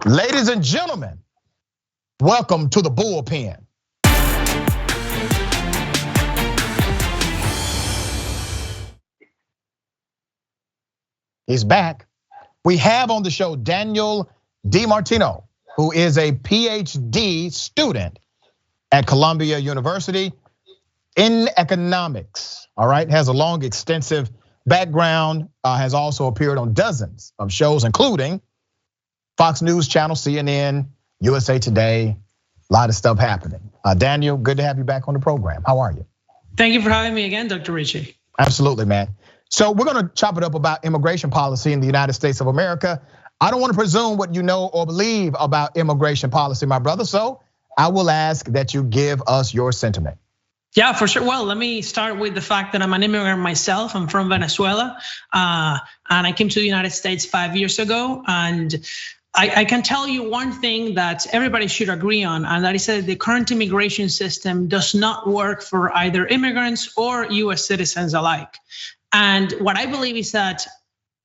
Ladies and gentlemen, welcome to the Bullpen. He's back. We have on the show Daniel Martino, who is a PhD student at Columbia University in economics. All right, has a long, extensive background, has also appeared on dozens of shows, including Fox News Channel, CNN, USA Today, a lot of stuff happening. Daniel, good to have you back on the program. How are you? Thank you for having me again, Dr. Richey. Absolutely, man. So we're gonna chop it up about immigration policy in the United States of America. I don't want to presume what you know or believe about immigration policy, my brother. So I will ask that you give us your sentiment. Yeah, for sure. Well, let me start with the fact that I'm an immigrant myself. I'm from Venezuela, and I came to the United States 5 years ago. And I can tell you one thing that everybody should agree on, and that is that the current immigration system does not work for either immigrants or US citizens alike. And what I believe is that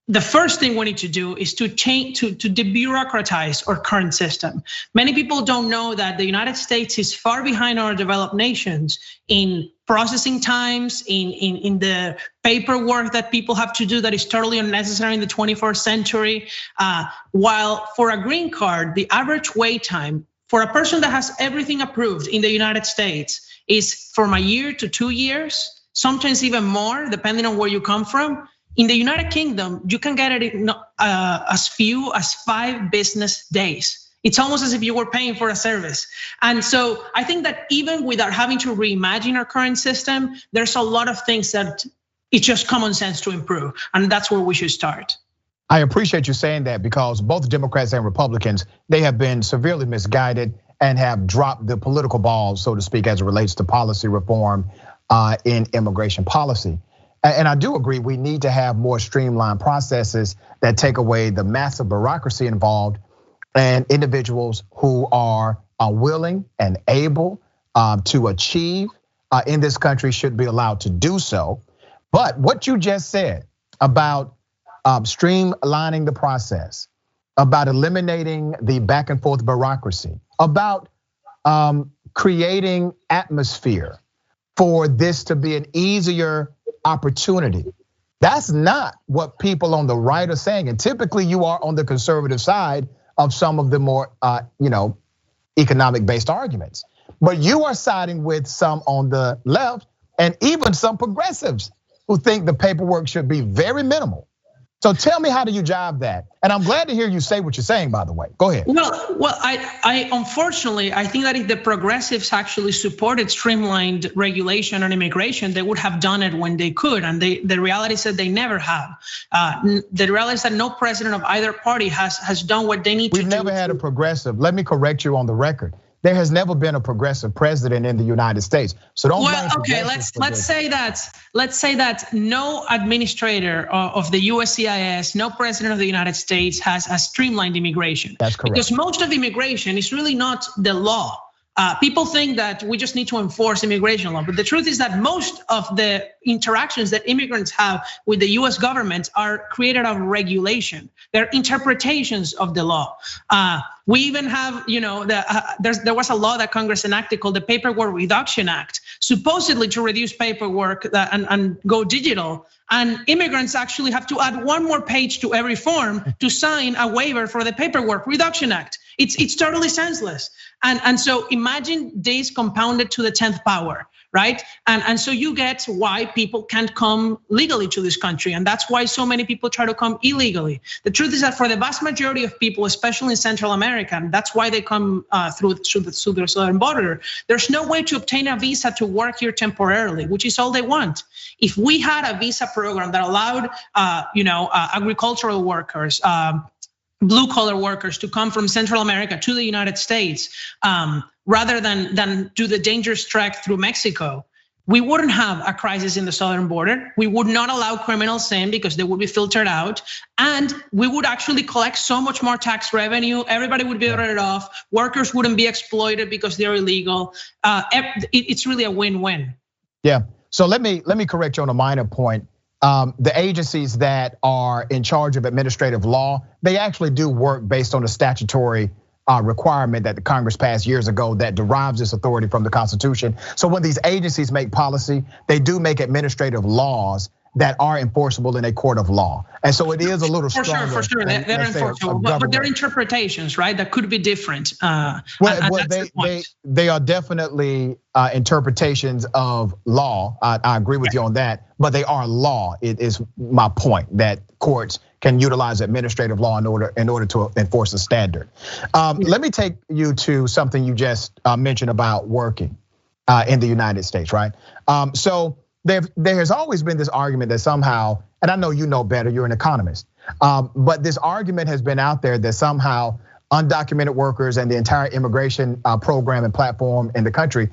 the first thing we need to do is to change, to debureaucratize our current system. Many people don't know that the United States is far behind our developed nations in processing times, in the paperwork that people have to do that is totally unnecessary in the 21st century. While for a green card, the average wait time for a person that has everything approved in the United States is from a year to 2 years, sometimes even more, depending on where you come from. In the United Kingdom, you can get it in as few as 5 business days. It's almost as if you were paying for a service. And so I think that even without having to reimagine our current system, there's a lot of things that it's just common sense to improve. And that's where we should start. I appreciate you saying that, because both Democrats and Republicans, they have been severely misguided and have dropped the political ball, so to speak, as it relates to policy reform in immigration policy. And I do agree, we need to have more streamlined processes that take away the massive bureaucracy involved, and individuals who are willing and able to achieve in this country should be allowed to do so. But what you just said about streamlining the process, about eliminating the back and forth bureaucracy, about creating atmosphere for this to be an easier opportunity. That's not what people on the right are saying. And typically you are on the conservative side of some of the more economic based arguments. But you are siding with some on the left and even some progressives who think the paperwork should be very minimal. So tell me, how do you jive that? And I'm glad to hear you say what you're saying, by the way. Go ahead. Well, I unfortunately, I think that if the progressives actually supported streamlined regulation on immigration, they would have done it when they could. And the reality is that they never have. The reality is that no president of either party has done what they need to do. We've never had a progressive. Let me correct you on the record. There has never been a progressive president in the United States. So don't. Well, okay, let's say that no administrator of the USCIS, no president of the United States has streamlined immigration. That's correct. Because most of immigration is really not the law. People think that we just need to enforce immigration law, but the truth is that most of the interactions that immigrants have with the US government are created out of regulation. They're interpretations of the law. We even have, there was a law that Congress enacted called the Paperwork Reduction Act, supposedly to reduce paperwork and go digital. And immigrants actually have to add one more page to every form to sign a waiver for the Paperwork Reduction Act. It's totally senseless. And so imagine this compounded to the 10th power, right? And so you get why people can't come legally to this country. And that's why so many people try to come illegally. The truth is that for the vast majority of people, especially in Central America, and that's why they come through the southern border, there's no way to obtain a visa to work here temporarily, which is all they want. If we had a visa program that allowed agricultural workers, blue collar workers to come from Central America to the United States, rather than do the dangerous trek through Mexico, we wouldn't have a crisis in the southern border. We would not allow criminals in because they would be filtered out. And we would actually collect so much more tax revenue. Everybody would be better off. Workers wouldn't be exploited because they're illegal. It's really a win-win. Yeah, so let me correct you on a minor point. the agencies that are in charge of administrative law, they actually do work based on a statutory requirement that the Congress passed years ago that derives this authority from the Constitution. So when these agencies make policy, they do make administrative laws that are enforceable in a court of law. And so it is a little stronger. For sure, they're enforceable, but they're interpretations, right? That could be different. They are definitely interpretations of law. I agree with you on that, but they are law. It is my point that courts can utilize administrative law in order to enforce a standard. Let me take you to something you just mentioned about working in the United States, right? So there has always been this argument that somehow, and I know you know better, you're an economist, but this argument has been out there that somehow undocumented workers and the entire immigration program and platform in the country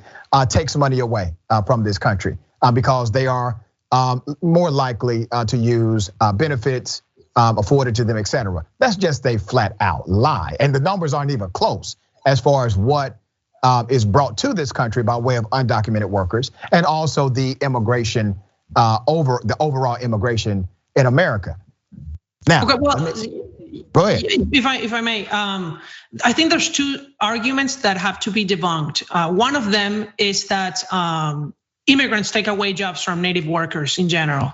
takes money away from this country because they are more likely to use benefits afforded to them, et cetera. That's just a flat out lie. And the numbers aren't even close as far as what is brought to this country by way of undocumented workers, and also the immigration overall immigration in America. Now, okay, well, go ahead. If I may, I think there's two arguments that have to be debunked. One of them is that immigrants take away jobs from native workers in general.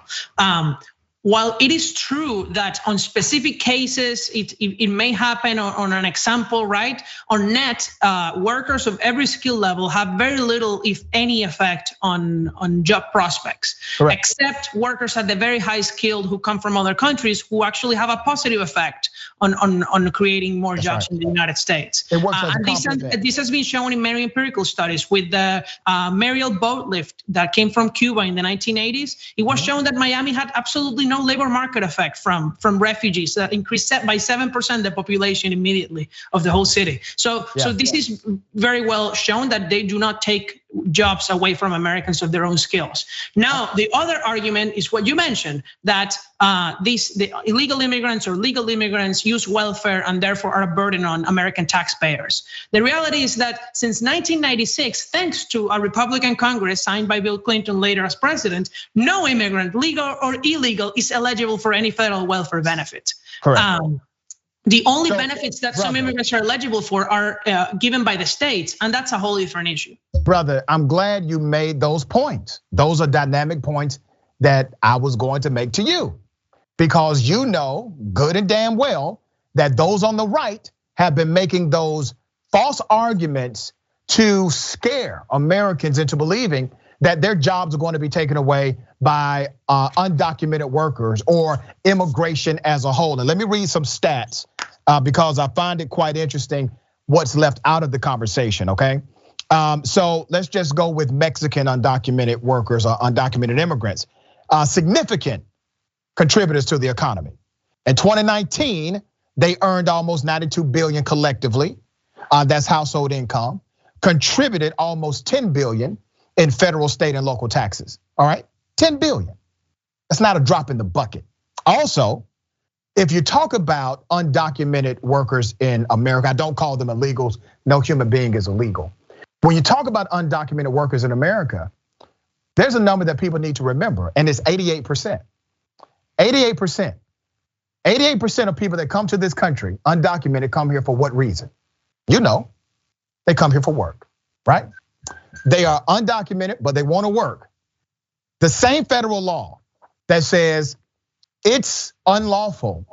While it is true that on specific cases, it may happen on an example, right? On net, workers of every skill level have very little, if any, effect on job prospects. Correct. Except workers at the very high skilled who come from other countries who actually have a positive effect on creating more jobs in the United States. It works this has been shown in many empirical studies with the Mariel boat lift that came from Cuba in the 1980s. It was shown that Miami had absolutely no labor market effect from refugees that increased by 7% the population immediately of the whole city. So this is very well shown that they do not take jobs away from Americans of their own skills. Now, the other argument is what you mentioned, that the illegal immigrants or legal immigrants use welfare and therefore are a burden on American taxpayers. The reality is that since 1996, thanks to a Republican Congress signed by Bill Clinton later as president, no immigrant, legal or illegal, is eligible for any federal welfare benefit. Correct. The only benefits that some immigrants are eligible for are given by the states, and that's a whole different issue. Brother, I'm glad you made those points. Those are dynamic points that I was going to make to you, because you know good and damn well that those on the right have been making those false arguments to scare Americans into believing that their jobs are going to be taken away by undocumented workers or immigration as a whole. And let me read some stats because I find it quite interesting what's left out of the conversation, okay? So let's just go with Mexican undocumented workers or undocumented immigrants, significant contributors to the economy. In 2019, they earned almost 92 billion collectively. That's household income, contributed almost 10 billion in federal, state, and local taxes, all right? 10 billion, that's not a drop in the bucket. Also, if you talk about undocumented workers in America, I don't call them illegals, no human being is illegal. When you talk about undocumented workers in America, there's a number that people need to remember, and it's 88%. 88%. 88% of people that come to this country, undocumented, come here for what reason? You know, they come here for work, right? They are undocumented, but they want to work. The same federal law that says it's unlawful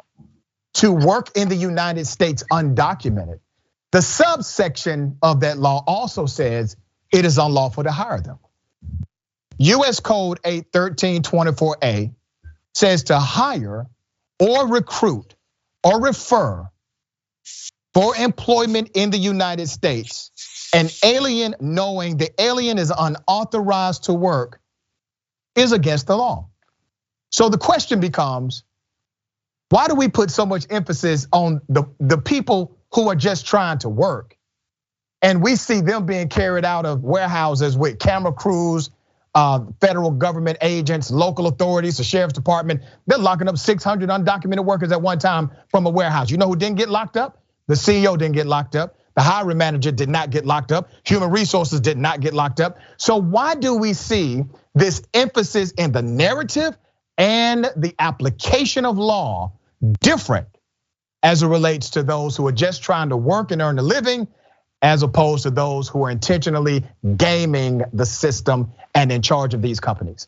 to work in the United States undocumented, the subsection of that law also says it is unlawful to hire them. US Code 81324A says to hire or recruit or refer for employment in the United States an alien knowing the alien is unauthorized to work is against the law. So the question becomes, why do we put so much emphasis on the people who are just trying to work? And we see them being carried out of warehouses with camera crews, federal government agents, local authorities, the sheriff's department. They're locking up 600 undocumented workers at one time from a warehouse. You know who didn't get locked up? The CEO didn't get locked up. The hiring manager did not get locked up. Human resources did not get locked up. So why do we see this emphasis in the narrative and the application of law different as it relates to those who are just trying to work and earn a living, as opposed to those who are intentionally gaming the system and in charge of these companies?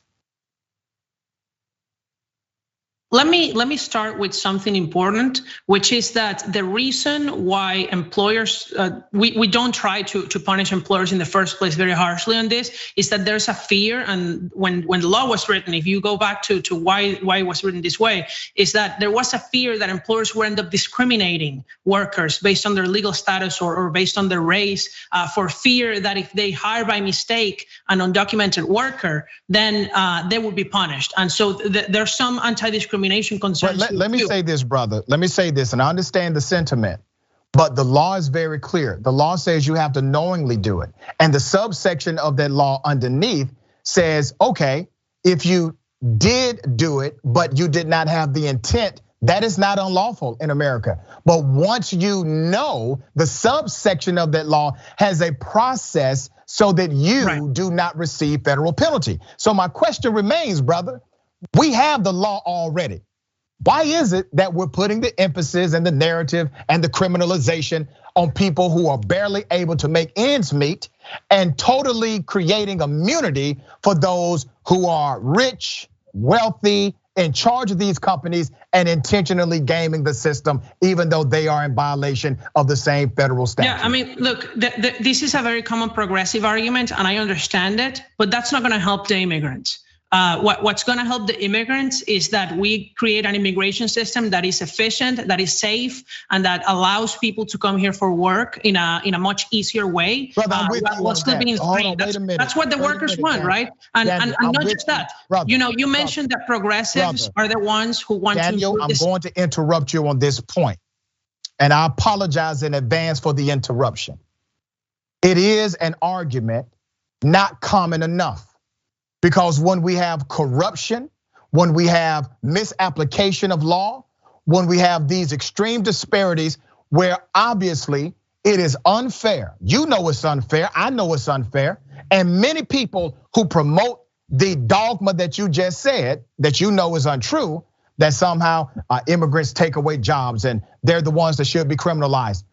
Let me start with something important, which is that the reason why employers, we don't try to punish employers in the first place very harshly on this, is that there's a fear. And when the law was written, if you go back to why it was written this way, is that there was a fear that employers would end up discriminating workers based on their legal status or based on their race, for fear that if they hire by mistake an undocumented worker, then they would be punished. And so there's some anti-discrimination concerns. Let me say this, brother. Let me say this, and I understand the sentiment, but the law is very clear. The law says you have to knowingly do it. And the subsection of that law underneath says, okay, if you did do it, but you did not have the intent, that is not unlawful in America. But once you know, the subsection of that law has a process so that you do not receive federal penalty. So my question remains, brother. We have the law already. Why is it that we're putting the emphasis and the narrative and the criminalization on people who are barely able to make ends meet and totally creating immunity for those who are rich, wealthy, in charge of these companies and intentionally gaming the system, even though they are in violation of the same federal statute? Yeah, I mean, look, this is a very common progressive argument, and I understand it, but that's not gonna help the immigrants. What's gonna help the immigrants is that we create an immigration system that is efficient, that is safe, and that allows people to come here for work in a much easier way. While still being free. That's what the workers want, right? And not just that. You mentioned that progressives are the ones who want to. Daniel, I'm going to interrupt you on this point, and I apologize in advance for the interruption. It is an argument not common enough. Because when we have corruption, when we have misapplication of law, when we have these extreme disparities where obviously it is unfair. You know it's unfair, I know it's unfair. And many people who promote the dogma that you just said, that you know is untrue, that somehow immigrants take away jobs and they're the ones that should be criminalized.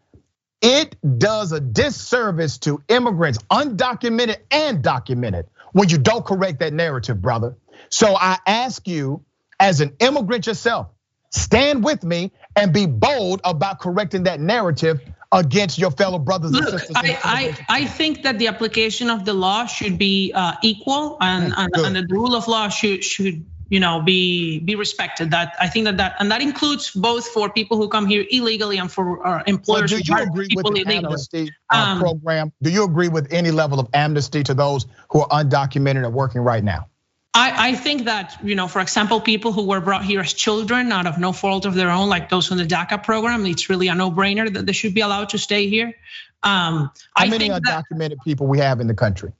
It does a disservice to immigrants, undocumented and documented, when you don't correct that narrative, brother. So I ask you, as an immigrant yourself, stand with me and be bold about correcting that narrative against your fellow brothers and sisters. I think that the application of the law should be equal, and the rule of law should be respected. That I think that includes both for people who come here illegally and for employers who hire people illegally. Do you agree with the amnesty program? Do you agree with any level of amnesty to those who are undocumented and working right now? I think that, for example, people who were brought here as children out of no fault of their own, like those on the DACA program, it's really a no-brainer that they should be allowed to stay here. How many undocumented people we have in the country?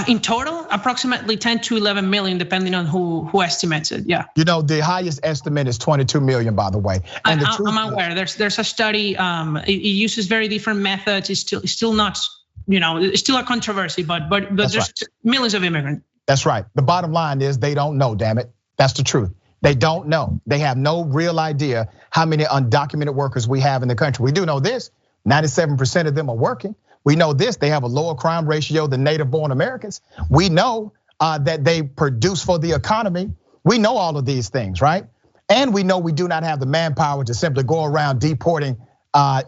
In total, approximately 10 to 11 million, depending on who estimates it. Yeah. The highest estimate is 22 million, by the way. And I'm aware. There's a study. It uses very different methods. It's still not, it's still a controversy. But there's millions of immigrants. That's right. The bottom line is they don't know. Damn it, that's the truth. They don't know. They have no real idea how many undocumented workers we have in the country. We do know this: 97% of them are working. We know this, they have a lower crime ratio than native-born Americans. We know that they produce for the economy. We know all of these things, right? And we know we do not have the manpower to simply go around deporting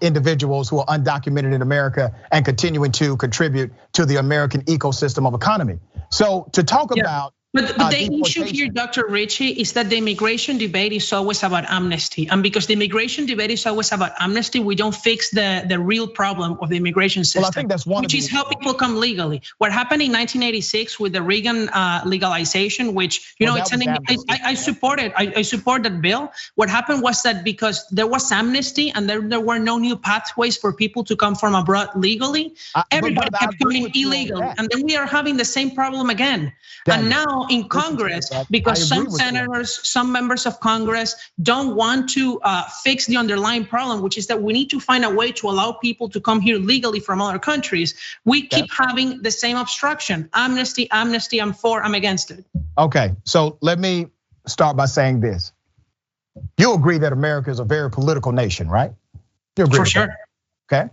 individuals who are undocumented in America and continuing to contribute to the American ecosystem of economy. So to talk about But the issue here, Dr. Richey, is that the immigration debate is always about amnesty. And because the immigration debate is always about amnesty, we don't fix the real problem of the immigration system. Well, I think that's one which is how people come legally. What happened in 1986 with the Reagan legalization, which I supported. I support that bill. What happened was that because there was amnesty and there were no new pathways for people to come from abroad legally, everybody kept coming illegally. And then we are having the same problem again. And now in Congress, because some senators, some members of Congress don't want to fix the underlying problem, which is that we need to find a way to allow people to come here legally from other countries. We keep having the same obstruction. Amnesty, amnesty, I'm for, I'm against it. Okay, so let me start by saying this. You agree that America is a very political nation, right? You agree for sure. That, okay.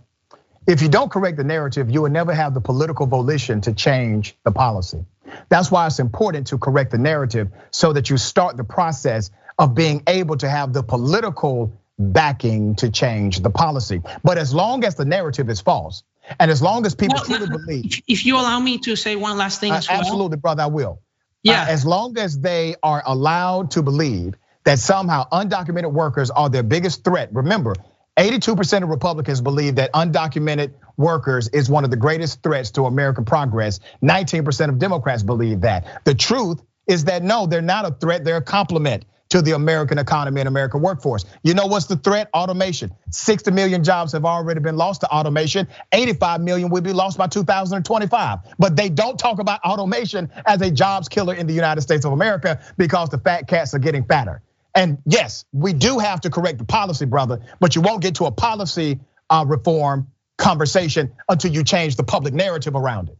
If you don't correct the narrative, you will never have the political volition to change the policy. That's why it's important to correct the narrative so that you start the process of being able to have the political backing to change the policy. But as long as the narrative is false, and as long as people truly believe. If you allow me to say one last thing as well. Absolutely, brother, I will. Yeah. As long as they are allowed to believe that somehow undocumented workers are their biggest threat. Remember, 82% of Republicans believe that undocumented workers is one of the greatest threats to American progress. 19% of Democrats believe that. The truth is that no, they're not a threat, they're a complement to the American economy and American workforce. You know what's the threat? Automation. 60 million jobs have already been lost to automation. 85 million will be lost by 2025. But they don't talk about automation as a jobs killer in the United States of America because the fat cats are getting fatter. And yes, we do have to correct the policy, brother, but you won't get to a policy reform conversation until you change the public narrative around it.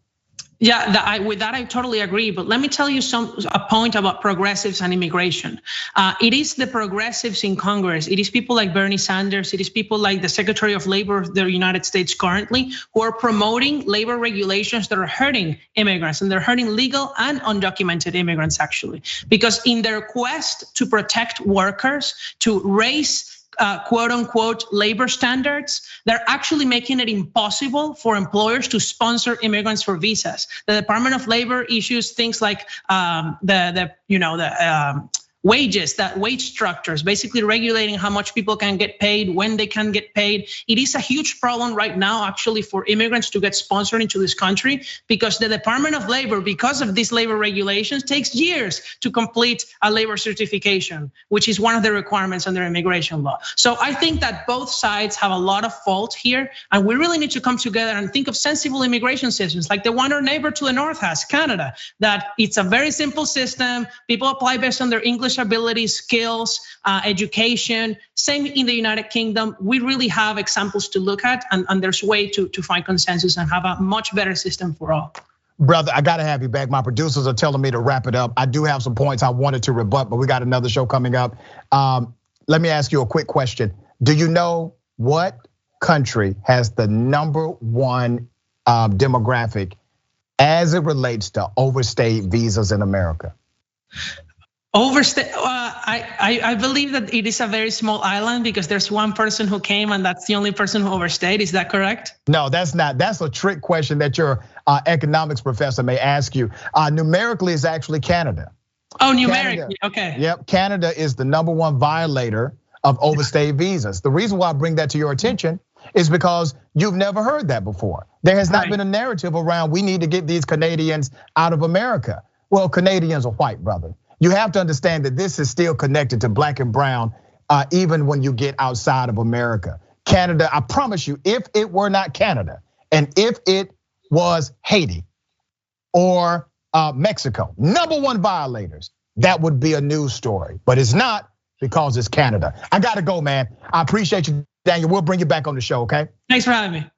Yeah, with that I totally agree. But let me tell you a point about progressives and immigration. It is the progressives in Congress. It is people like Bernie Sanders. It is people like the Secretary of Labor of the United States currently who are promoting labor regulations that are hurting immigrants, and they're hurting legal and undocumented immigrants actually. Because in their quest to protect workers, to raise quote unquote labor standards, they're actually making it impossible for employers to sponsor immigrants for visas. The Department of Labor issues things like wages, that wage structures, basically regulating how much people can get paid, when they can get paid. It is a huge problem right now, actually, for immigrants to get sponsored into this country because the Department of Labor, because of these labor regulations, takes years to complete a labor certification, which is one of the requirements under immigration law. So I think that both sides have a lot of fault here, and we really need to come together and think of sensible immigration systems like the one our neighbor to the north has, Canada, that it's a very simple system. People apply based on their English abilities, skills, education. Same in the United Kingdom. We really have examples to look at, and there's a way to find consensus and have a much better system for all. Brother, I gotta have you back. My producers are telling me to wrap it up. I do have some points I wanted to rebut, but we got another show coming up. Let me ask you a quick question. Do you know what country has the #1 demographic as it relates to overstayed visas in America? Overstay, I believe that it is a very small island because there's one person who came and that's the only person who overstayed. Is that correct? No, that's not. That's a trick question that your economics professor may ask you. Numerically, it's actually Canada. Oh, numerically, okay. Yep, Canada is the #1 violator of overstayed visas. The reason why I bring that to your attention is because you've never heard that before. There has not been a narrative around we need to get these Canadians out of America. Well, Canadians are white, brother. You have to understand that this is still connected to black and brown, even when you get outside of America. Canada, I promise you, if it were not Canada, and if it was Haiti or Mexico, #1 violators, that would be a news story. But it's not because it's Canada. I gotta go, man. I appreciate you, Daniel. We'll bring you back on the show, okay? Thanks for having me.